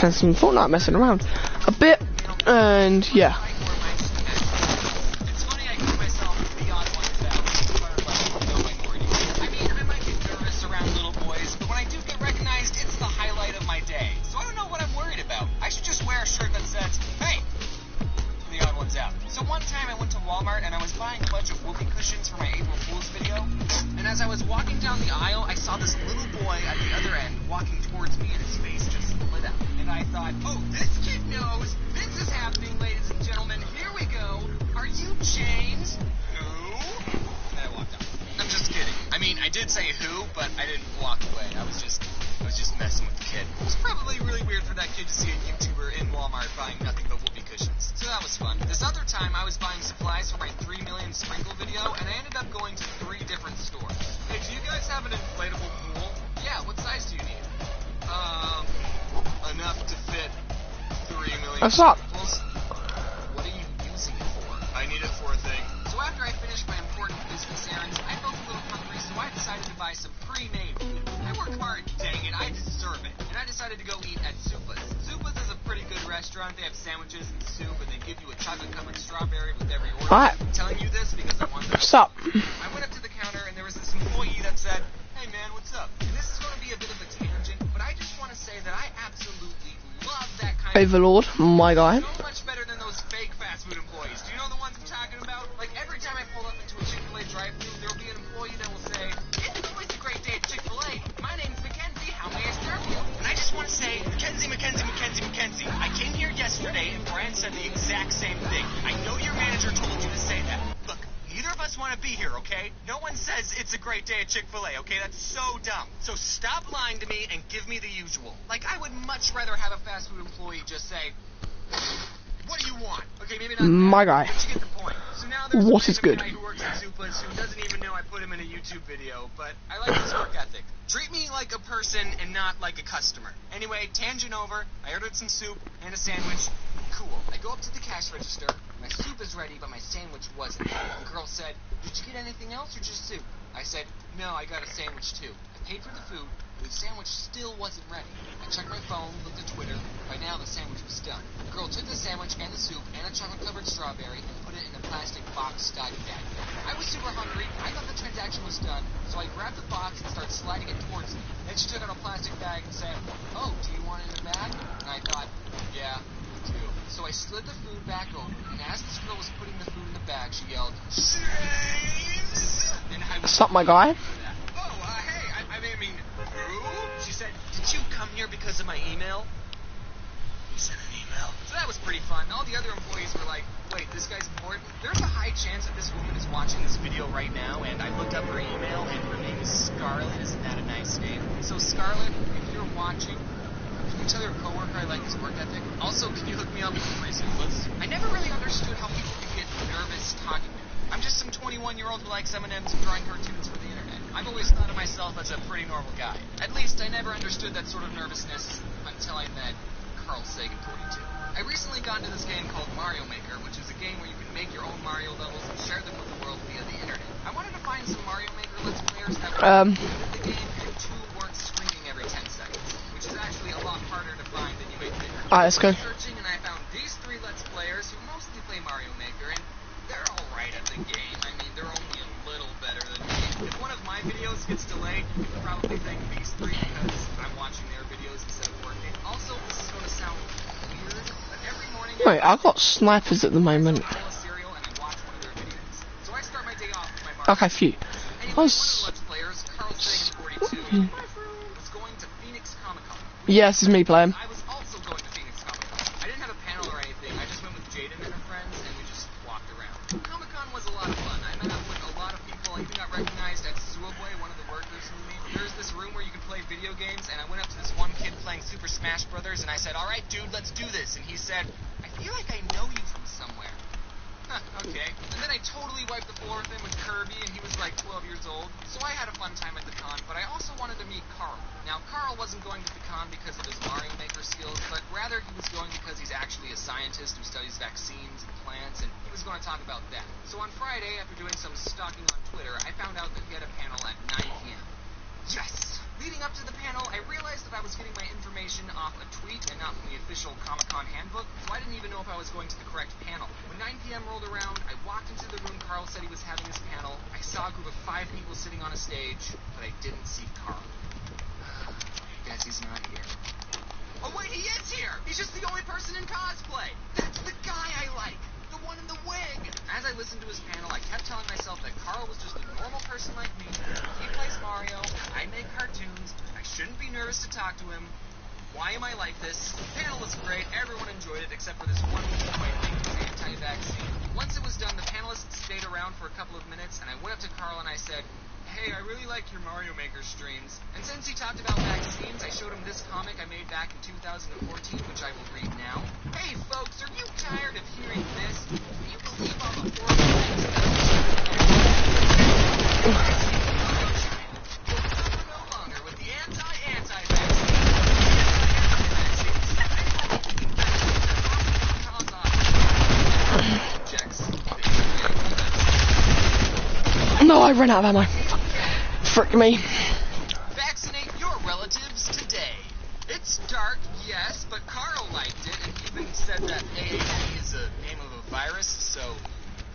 and some Fortnite messing around a bit, and yeah. It's funny I give myself the odd ones out. I mean, I might get nervous around little boys, but when I do get recognized, it's the highlight of my day. So I don't know what I'm worried about. I should just wear a shirt that says, "Hey, the odd ones out." So one time I went to Walmart and I was buying a bunch of whoopee cushions for my April Fool's video. And as I was walking down the aisle, I saw this little boy at the other end walking towards me, and his face just lit up. And I thought, oh, this kid knows. This is happening, ladies and gentlemen. Here we go. Are you James? Who? And then I walked out. I'm just kidding. I mean, I did say who, but I didn't walk away. I was just messing with the kid. It was probably really weird for that kid to see a YouTuber in Walmart buying nothing but whoopee cushions. So that was fun. This other time, I was buying supplies for my 3 million sprinkle video, and I ended up going to 3 different stores. Hey, do you guys have an inflatable pool? Yeah, what size do you need? Enough to fit 3 million What's up? sprinkles. What are you using it for? I need it for a thing. So after I finished my important business errands, I felt a little hungry, so I decided to buy some pre-made food. I worked hard, dang it, I deserve it. And I decided to go eat at Supa's. Supa's is a pretty good restaurant. They have sandwiches and soup, and they give you a chocolate-covered strawberry with every order. Alright. I'm telling you this because I want to. What's up? I went up to the counter, and there was this employee that said, "Hey man, what's up?" And this is going to be a bit of a tangent, but I just want to say that I absolutely love that kind of Overlord, my guy. so much better than those fake fast food employees. Do you know the ones I'm talking about? Like every time I pull up into a Chick-fil-A drive-thru, there will be an employee that will say, "It's always a great day at Chick-fil-A. My name's Mackenzie. How may I serve you?" And I just want to say, Mackenzie. I came here yesterday and Brian said the exact same thing. I know your manager told you to say that. Look, neither of us want to be here, okay? No one says it's a great day at Chick-fil-A, okay? That's so dumb. So stop lying to me and give me the usual. Like, I would much rather have a fast food employee just say, "What do you want?" Okay, maybe not My that, guy. but you get the point. So now there's What a is random good? guy who works at Supa's who doesn't even know I put him in a YouTube video, but I like his work ethic. Treat me like a person and not like a customer. Anyway, tangent over. I ordered some soup and a sandwich. Cool. I go up to the cash register. My soup is ready, but my sandwich wasn't. The girl said, "Did you get anything else or just soup?" I said, "No, I got a sandwich too." I paid for the food, but the sandwich still wasn't ready. I checked my phone, looked at Twitter. By now, the sandwich was done. The girl took the sandwich and the soup and a chocolate-covered strawberry and put it in a plastic box-style bag. I was super hungry. I thought the transaction was done, so I grabbed the box and started sliding it towards me. Then she took out a plastic bag and said, "Oh, do you want it in a bag?" And I thought, "Yeah, I do." So I slid the food back open, and as this girl was putting the food in the bag, she yelled, "James!" And I was What's up, my guy? "Oh, hey, I mean, who?" She said, "Did you come here because of my email?" He sent an email. So that was pretty fun. All the other employees were like, "Wait, this guy's important?" There's a high chance that this woman is watching this video right now, and I looked up her email, and her name is Scarlett. Isn't that a nice name? So, Scarlett, if you're watching, can you tell your coworker I like his work ethic? Also, can you hook me up with free Suplas? I never really understood how people could get nervous talking to me. I'm just some 21-year-old who likes M&M's and drawing cartoons for the internet. I've always thought of myself as a pretty normal guy. At least I never understood that sort of nervousness until I met Carl Sagan 42. I recently got into this game called Mario Maker, which is a game where you can make your own Mario levels and share them with the world via the internet. I wanted to find some Mario Maker Let's Players that were good at the game and 2 weren't screaming every 10 seconds, which is actually a lot harder to find than you may think. Alright, let's go. Searching, and I found these 3 Let's Players who mostly play Mario Maker, and they're alright at the game. I mean, they're only a little better than me. If one of my videos gets delayed, you can probably thank these 3 because I'm watching their videos instead of working. Also, this is going to sound weird, but every morning Wait, I've got snipers at the moment. cereal and I watch one of their videos. So I start my day off with my Mario. Okay, phew. Anyway, I one of was... the Let's Players, Carl Sagan 42, was going to Phoenix Comic-Con. Yeah, this is me playing. I was also going to Phoenix Comic-Con. I didn't have a panel or anything. I just went with Jaden and her friends, and we just walked around. Comic-Con was a lot of fun. I met up with a lot of people. I even got recognized at Subway, one of the workers knew me. There's this room where you can play video games, and I went up to this one kid playing Super Smash Brothers, and I said, "All right, dude, let's do this." And he said, "I feel like I know you from somewhere." Okay. And then I totally wiped the floor with him with Kirby, and he was like 12 years old. So I had a fun time at the con, but I also wanted to meet Carl. Now, Carl wasn't going to the con because of his Mario Maker skills, but rather he was going because he's actually a scientist who studies vaccines and plants, and he was going to talk about that. So on Friday, after doing some stalking on Twitter, I found out that he had a panel at 9 p.m. Yes! Leading up to the panel, I realized that I was getting my information off a tweet and not from the official Comic-Con handbook, so I didn't even know if I was going to the correct panel. When 9 p.m. rolled around, I walked into the room Carl said he was having his panel. I saw a group of 5 people sitting on a stage, but I didn't see Carl. Guess he's not here. Oh wait, he is here! He's just the only person in cosplay! That's the guy I like! The one in the wig! As I listened to his panel, I kept telling myself that Carl was just a normal person like me. He plays Mario, I make cartoons, I shouldn't be nervous to talk to him. Why am I like this? The panel was great, everyone enjoyed it, except for this one point linked to anti-vaccine. Once it was done, the panelists stayed around for a couple of minutes, and I went up to Carl and I said, "Hey, I really like your Mario Maker streams." And since he talked about vaccines, I showed him this comic I made back in 2014, which I will read now. Hey, folks, are you tired of hearing this? Do you believe all the horrible things that no longer with the anti-vaccine. No, I ran out of ammo. Frick me. Vaccinate your relatives today. It's dark, yes, but Carl liked it and even said that AAV is the name of a virus, so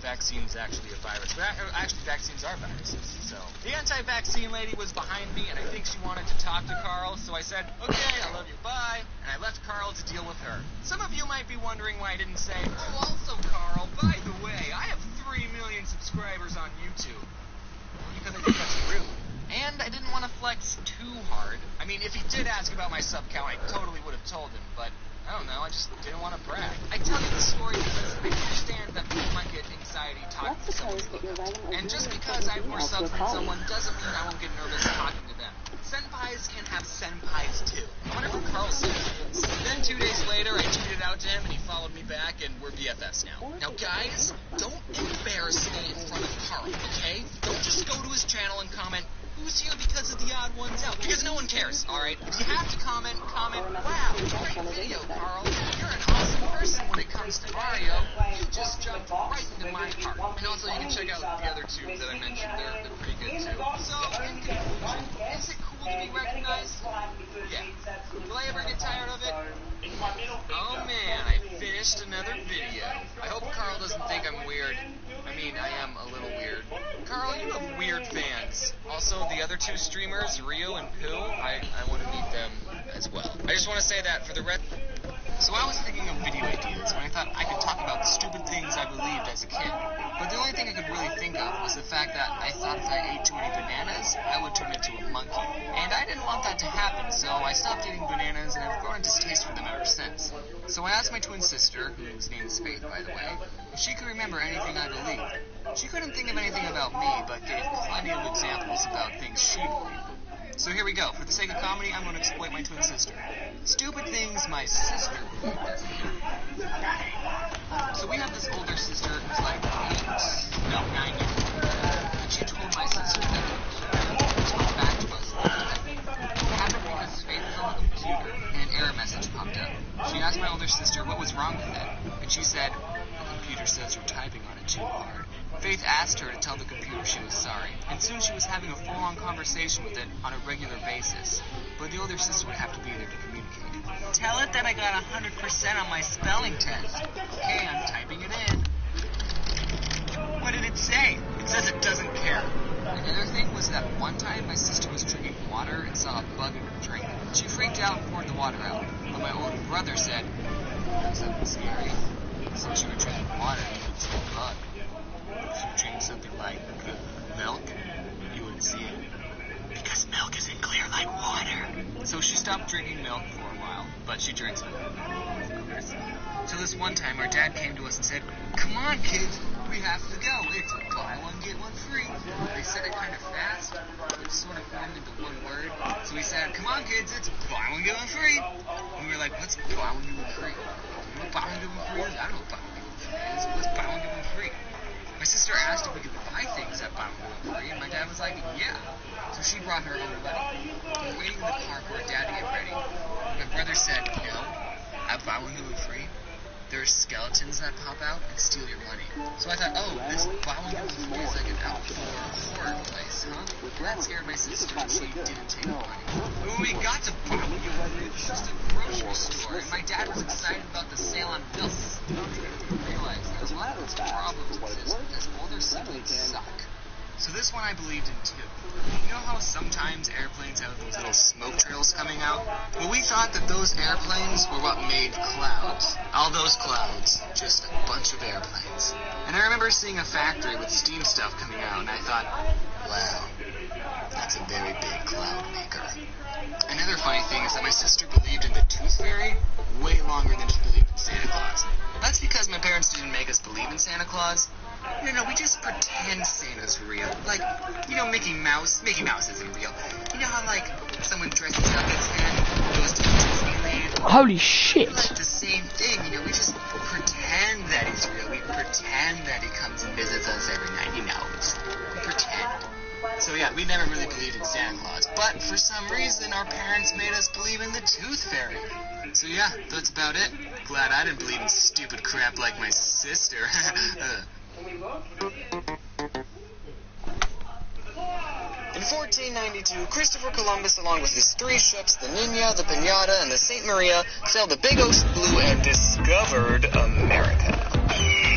vaccine's actually a virus. But actually, vaccines are viruses, so. The anti-vaccine lady was behind me, and I think she wanted to talk to Carl, so I said, "Okay, I love you, bye," and I left Carl to deal with her. Some of you might be wondering why I didn't say, "Oh, also, Carl, by the way, I have 3 million subscribers on YouTube." Because I think that's rude. And I didn't want to flex too hard. I mean, if he did ask about my sub count, I totally would have told him, but I don't know, I just didn't want to brag. I tell you this story because I understand that people might get anxiety talking to someone's lookups. And just because I have more subs than someone doesn't mean I won't get nervous talking to them. Senpais can have senpais too. I wonder what Carl said. Then 2 days later, I tweeted out to him and he followed me back and we're BFFs now. Now guys, don't embarrass me in front of Carl, okay? Don't just go to his channel and comment, "Who's here because of the odd ones out?" Because no one cares, alright? If you have to comment, "Wow, great video, Carl. You're an awesome person when it comes to Mario. You just jumped right into my heart." And also, you can check out the other two that I mentioned. They're pretty good, too. So, in conclusion, is it cool to be recognized? Yeah. Will I ever get tired of it? Oh, man, I finished another video. I hope Carl doesn't think I'm weird. I mean, I am a little weird. Carl, you have weird fans. Also, the other 2 streamers, Rio and Pooh, I want to meet them as well. I just want to say that for the rest. So I was thinking of video ideas when I thought I could talk about the stupid things I believed as a kid. But the only thing I could really think of was the fact that I thought if I ate too many bananas, I would turn into a monkey. And I didn't want that to happen, so I stopped eating bananas and I've grown a distaste for them ever since. So I asked my twin sister, whose name is Faith, by the way, if she could remember anything I believed. She couldn't think of anything about me, but gave plenty of examples about things she believed. So here we go. For the sake of comedy, I'm going to exploit my twin sister. Stupid things my sister believed as a kid. So we have this older sister who's like 9 years old. And she told my sister that she went back to us. It happened because Faith was on the computer and an error message popped up. She asked my older sister what was wrong with it, and she said, "The computer says you're typing on it too hard." Faith asked her to tell the computer she was sorry, and soon she was having a full-on conversation with it on a regular basis. But the older sister would have to be there to communicate. "Tell it that I got 100% on my spelling test." "Okay, I'm typing it in." What did it say? It says it doesn't care. Another thing was that one time my sister was drinking water and saw a bug in her drink. She freaked out and poured the water out, but my older brother said, "That's something scary. Since you were drinking water, you would see a bug. If you drink something like milk, you wouldn't see it. Because milk isn't clear like water." So she stopped drinking milk for a while, but she drinks milk. So this one time, our dad came to us and said, "Come on, kids, we have to go. It's buy one, get one free." They said it kind of fast, so it sort of formed into one word. So we said, "Come on, kids, it's buy one, get one free." And we were like, "What's buy one, get one free? You know what buy one, get one free is? I don't know what buy one, get one free is. What's buy one, get one free?" My sister asked if we could buy things at buy one, get one free, and my dad was like, "Yeah." So she brought her own money. We were waiting in the car for our dad to get ready. My brother said, "No, at buy one, get one free, there's skeletons that pop out and steal your money. So I thought, oh, this bowing of the fool is like an outdoor horror place, huh? Well, that scared my sister, and she didn't take the money. But when we got to Bowing, it was just a grocery store, and my dad was excited about the sale on bills. I realized there's a lot of problems exist because older siblings suck. So this one I believed in too. You know how sometimes airplanes have those little smoke trails coming out? Well, we thought that those airplanes were what made clouds. All those clouds, just a bunch of airplanes. And I remember seeing a factory with steam stuff coming out, and I thought, wow, that's a very big cloud maker. Another funny thing is that my sister believed in the Tooth Fairy way longer than she believed in Santa Claus. That's because my parents didn't make us believe in Santa Claus. No, we just pretend Santa's real. Like, you know, Mickey Mouse. Mickey Mouse isn't real. You know how, like, someone dresses up as Santa, goes to Disneyland? Holy shit. It's like the same thing, you know, we just pretend that he's real. We pretend that he comes and visits us every night, you know. We pretend. So yeah, we never really believed in Santa Claus. But for some reason, our parents made us believe in the Tooth Fairy. So yeah, that's about it. Glad I didn't believe in stupid crap like my sister. In 1492, Christopher Columbus, along with his 3 ships, the Niña, the Piñata, and the Saint Maria, sailed the big ocean blue and discovered America.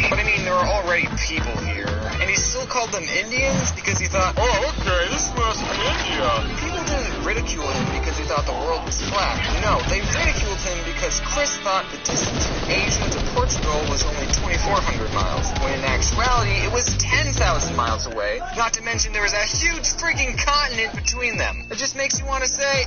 But I mean, there were already people here, and he still called them Indians because he thought, oh, okay, this must be India. People didn't ridicule him because he thought the world was flat. No, they ridiculed him because Chris thought the distance from Asia to Portugal was only 2,400 miles, when in actuality it was 10,000 miles away, not to mention there was a huge freaking continent between them. It just makes you want to say,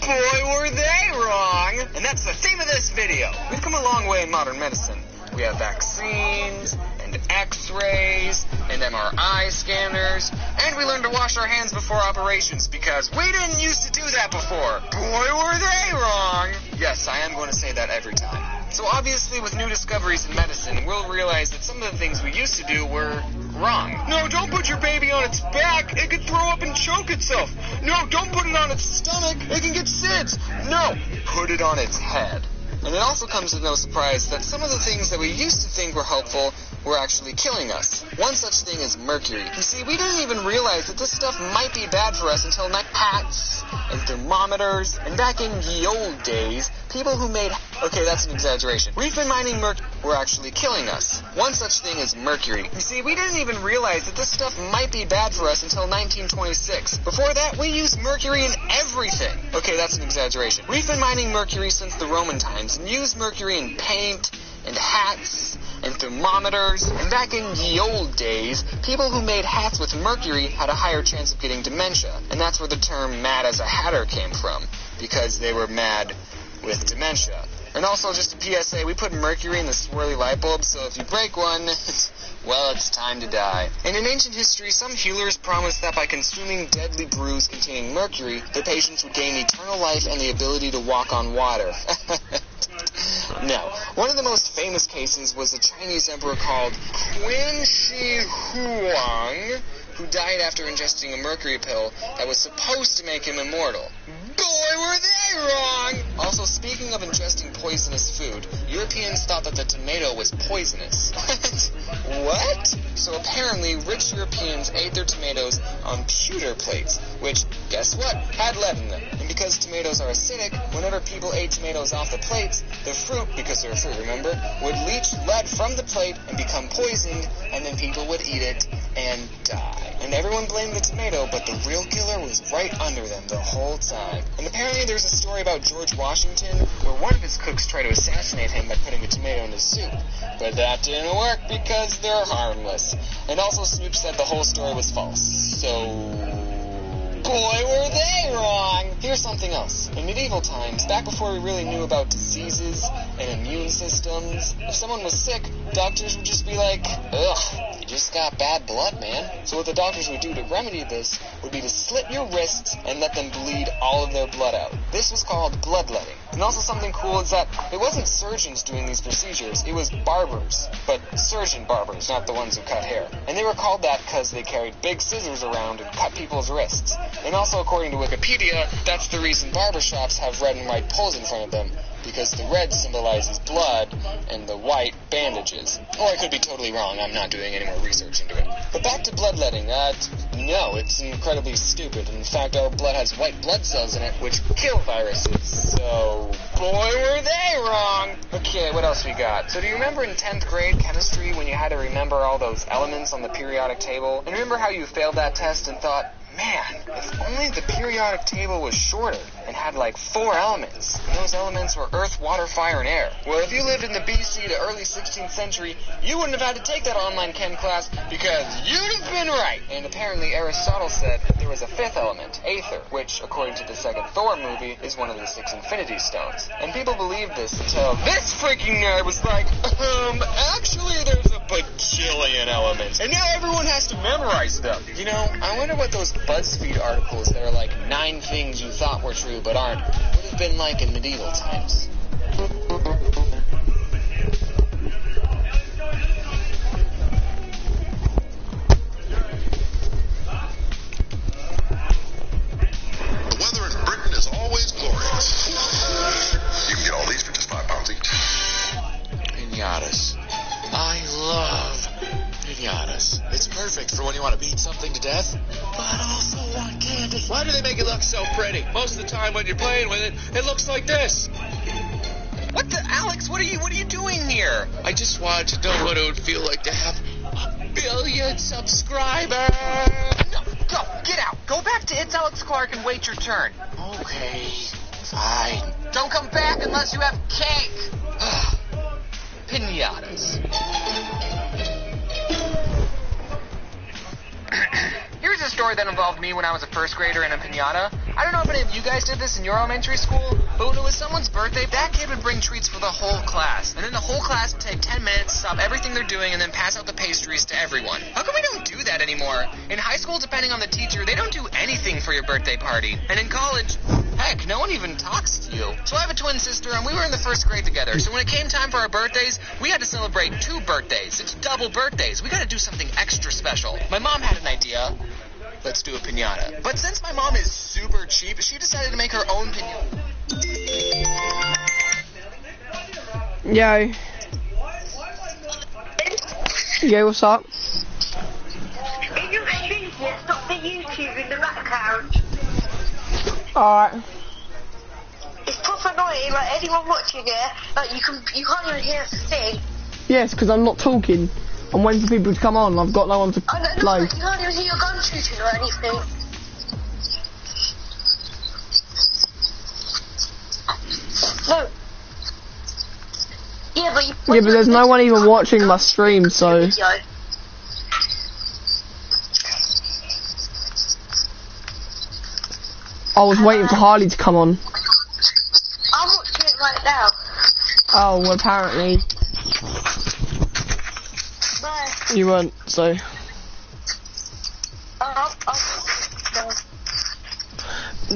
boy, were they wrong! And that's the theme of this video. We've come a long way in modern medicine. We have vaccines, and x-rays, and MRI scanners, and we learned to wash our hands before operations because we didn't used to do that before. Boy, were they wrong! Yes, I am going to say that every time. So obviously with new discoveries in medicine, we'll realize that some of the things we used to do were wrong. No, don't put your baby on its back. It could throw up and choke itself. No, don't put it on its stomach. It can get SIDS. No, put it on its head. And it also comes as no surprise that some of the things that we used to think were helpful were actually killing us. One such thing is mercury. You see, we didn't even realize that this stuff might be bad for us until hats and thermometers, and back in ye old days, people who made... Okay, that's an exaggeration. Reef mining mercury were actually killing us. One such thing is mercury. You see, we didn't even realize that this stuff might be bad for us until 1926. Before that, we used mercury in everything. Okay, that's an exaggeration. We've been mining mercury since the Roman times, and used mercury in paint, and hats, and thermometers. And back in ye old days, people who made hats with mercury had a higher chance of getting dementia. And that's where the term mad as a hatter came from, because they were mad with dementia. And also, just a PSA, we put mercury in the swirly light bulb, so if you break one, well, it's time to die. And in ancient history, some healers promised that by consuming deadly brews containing mercury, their patients would gain eternal life and the ability to walk on water. No. One of the most famous cases was a Chinese emperor called Qin Shi Huang, who died after ingesting a mercury pill that was supposed to make him immortal. Boy, were they wrong! Also, speaking of ingesting poisonous food, Europeans thought that the tomato was poisonous. What? So apparently, rich Europeans ate their tomatoes on pewter plates, which, guess what, had lead in them. And because tomatoes are acidic, whenever people ate tomatoes off the plates, the fruit, because they're a fruit, remember, would leach lead from the plate and become poisoned, and then people would eat it and die. And everyone blamed the tomato, but the real killer was right under them the whole time. And apparently there's a story about George Washington where one of his cooks tried to assassinate him by putting a tomato in his soup. But that didn't work because they're harmless. And also Snoop said the whole story was false. So... boy, were they wrong! Here's something else. In medieval times, back before we really knew about diseases and immune systems, if someone was sick, doctors would just be like, ugh, you just got bad blood, man. So what the doctors would do to remedy this would be to slit your wrists and let them bleed all of their blood out. This was called bloodletting. And also something cool is that it wasn't surgeons doing these procedures, it was barbers. But surgeon barbers, not the ones who cut hair. And they were called that because they carried big scissors around and cut people's wrists. And also, according to Wikipedia, that's the reason barbershops have red and white poles in front of them, because the red symbolizes blood and the white bandages. Or I could be totally wrong, I'm not doing any more research into it. But back to bloodletting, no, it's incredibly stupid. In fact, our blood has white blood cells in it, which kill viruses. So, boy, were they wrong! Okay, what else we got? So do you remember in 10th grade chemistry when you had to remember all those elements on the periodic table? And remember how you failed that test and thought, man, if only the periodic table was shorter and had like 4 elements, and those elements were earth, water, fire, and air. Well, if you lived in the BC to early 16th century, you wouldn't have had to take that online chem class because you'd have been right. And apparently Aristotle said that there was a 5th element, aether, which, according to the second Thor movie, is one of the 6 Infinity Stones. And people believed this until this freaking nerd was like, actually there's a bajillion elements. And now everyone has to memorize them. You know, I wonder what those BuzzFeed articles that are like 9 things you thought were true but aren't would have been like in medieval times. The weather in Britain is always glorious. You can get all these for just £5 each. Pinatas. I love pinatas. It's perfect for when you want to beat something to death, but also want candy. Why do they make it look so pretty? Most of the time when you're playing with it, it looks like this. What the, Alex, what are you doing here? I just wanted to know what it would feel like to have 1 billion subscribers. No, go, get out. Go back to It's Alex Clark and wait your turn. Okay, fine. Don't come back unless you have cake. Ugh. Pinatas. Here's a story that involved me when I was a first grader in a pinata. I don't know if any of you guys did this in your elementary school, but when it was someone's birthday, that kid would bring treats for the whole class. And then the whole class would take 10 minutes, stop everything they're doing, and then pass out the pastries to everyone. How come we don't do that anymore? In high school, depending on the teacher, they don't do anything for your birthday party. And in college, heck, no one even talks to you. So I have a twin sister, and we were in the first grade together. So when it came time for our birthdays, we had to celebrate 2 birthdays. It's double birthdays. We gotta do something extra special. My mom had an idea. Let's do a pinata. But since my mom is super cheap, she decided to make her own pinata. Yo. Yo, what's up? In your studio, stop the YouTube in the background. Alright. It's proper annoying, like anyone watching it, like you can't even hear us sing. Yes, because I'm not talking. I'm waiting for people to come on. I've got no one to Oh, no, play. you can't even hear your gun shooting or anything. No. Yeah, but Yeah, but there's no one even watching my stream, so... Video. I was waiting for Harley to come on. I'm watching it right now. Oh, well, apparently Bye. you weren't, so... No.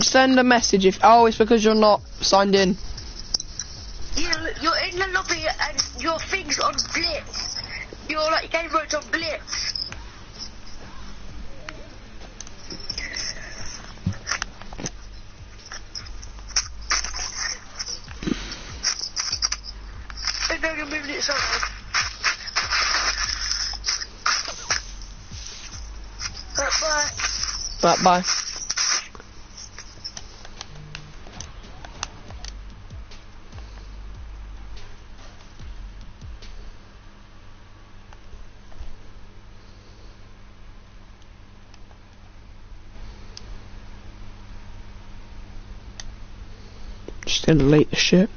Send a message if... Oh, it's because you're not signed in. You're in the lobby and your thing's on Blitz. Your like game mode's on Blitz. And now you're moving it somewhere. Bye. Bye. Just gonna delete the shit.